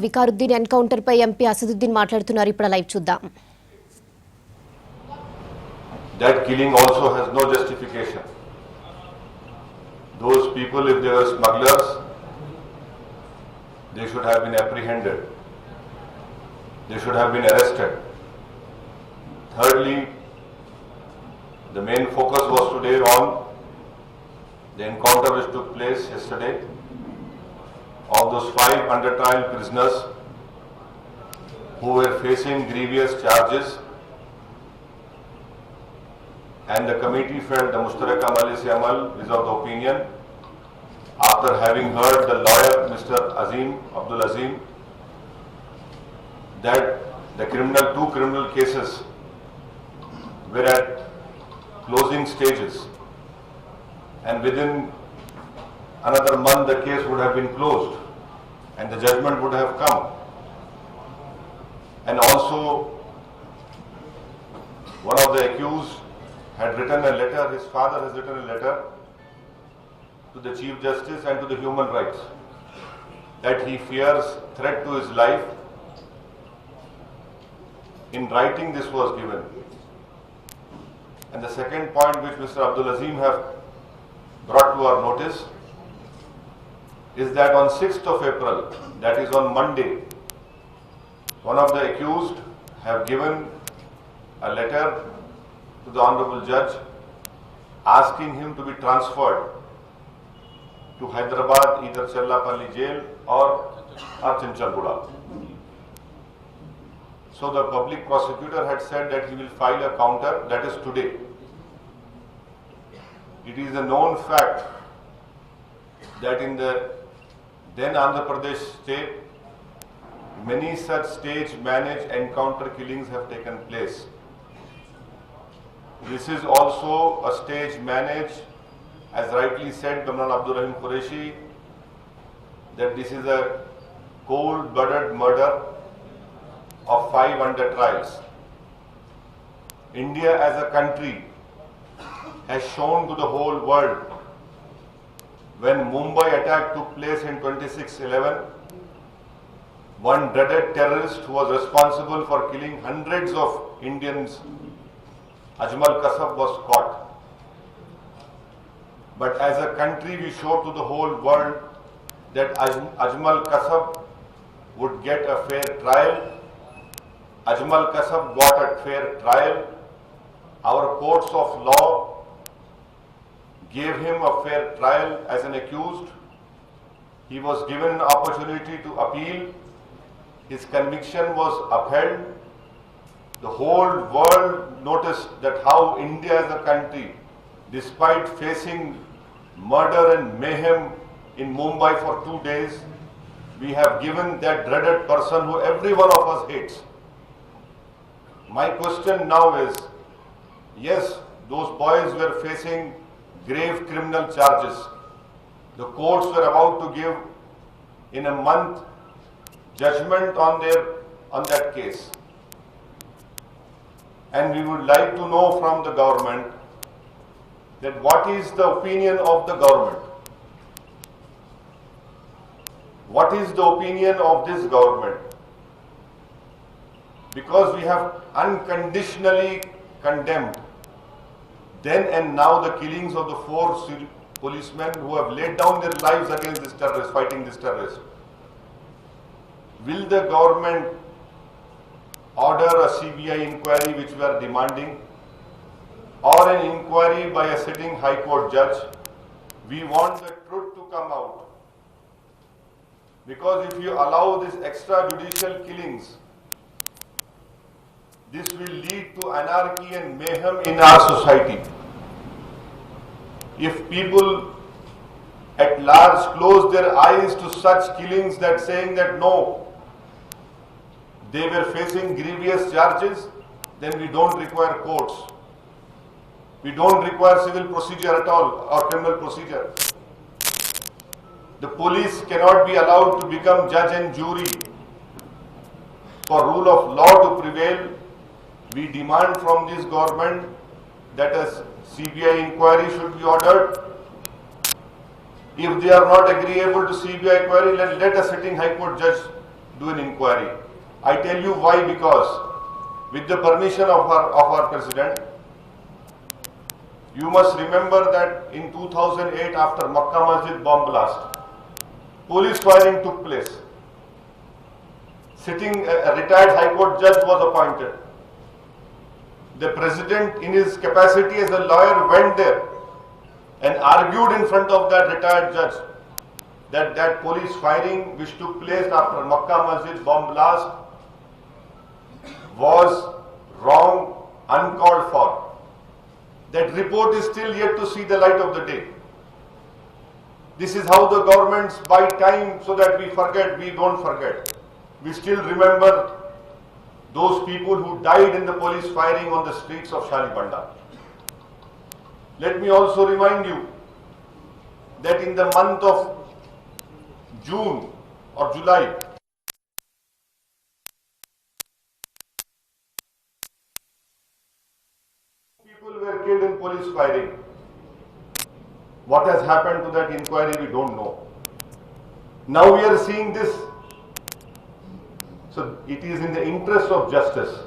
Vikaruddin encounter పై MP Asaduddin మాట్లాడుతున్నారు. ఇప్పుడు live చూద్దాం. That killing also has no justification. Those people, if they were smugglers, they should have been apprehended. They should have been arrested. Thirdly, the main focus was today on the encounter which took place yesterday of those 5 under trial prisoners who were facing grievous charges, and the committee felt, the Mushtaraka Majlis-e Amal is of the opinion, after having heard the lawyer Mr. Abdul Azim, that the two criminal cases were at closing stages, and within another month the case would have been closed and the judgment would have come. And also one of the accused had written a letter, his father has written a letter to the Chief Justice and to the Human Rights that he fears threat to his life. In writing this was given. And the second point which Mr. Abdul Azim have brought to our notice is that on 6th of April, that is on Monday, one of the accused have given a letter to the Honorable Judge asking him to be transferred to Hyderabad, either Chellapalli jail or Chinchalguda. So the public prosecutor had said that he will file a counter, that is today. It is a known fact that in the then Andhra Pradesh state, many such stage-managed encounter killings have taken place. This is also a stage-managed, as rightly said by Abdul Rahim Qureshi, that this is a cold-blooded murder of 5 under trials. India as a country has shown to the whole world when Mumbai attack took place in 26/11, one dreaded terrorist who was responsible for killing hundreds of Indians, Ajmal Kasab, was caught. But as a country we showed to the whole world that Ajmal Kasab would get a fair trial. Ajmal Kasab got a fair trial. Our courts of law gave him a fair trial as an accused. He was given an opportunity to appeal. His conviction was upheld. The whole world noticed that how India as a country, despite facing murder and mayhem in Mumbai for 2 days, we have given that dreaded person who every one of us hates. My question now is, yes, those boys were facing grave criminal charges. The courts were about to give in a month judgment on that case. And we would like to know from the government that what is the opinion of the government? What is the opinion of this government? Because we have unconditionally condemned then and now the killings of the 4 policemen who have laid down their lives against this terrorist, fighting this terrorist. Will the government order a CBI inquiry which we are demanding, or an inquiry by a sitting High Court judge? We want the truth to come out. Because if you allow these extrajudicial killings, this will lead to anarchy and mayhem in our society. If people at large close their eyes to such killings, that saying that no, they were facing grievous charges, then we don't require courts. We don't require civil procedure at all or criminal procedure. The police cannot be allowed to become judge and jury. For rule of law to prevail, we demand from this government that a CBI inquiry should be ordered. If they are not agreeable to CBI inquiry, let a sitting High Court judge do an inquiry. I tell you why, because with the permission of our president, you must remember that in 2008, after Makkah Masjid bomb blast, police firing took place. A retired High Court judge was appointed. The president, in his capacity as a lawyer, went there and argued in front of that retired judge that police firing which took place after Makkah Masjid bomb blast was wrong, uncalled for. That report is still yet to see the light of the day. This is how the governments buy time so that we don't forget. We still remember those people who died in the police firing on the streets of Shalibanda. Let me also remind you that in the month of June or July, people were killed in police firing. What has happened to that inquiry, we don't know. Now we are seeing this. So it is in the interest of justice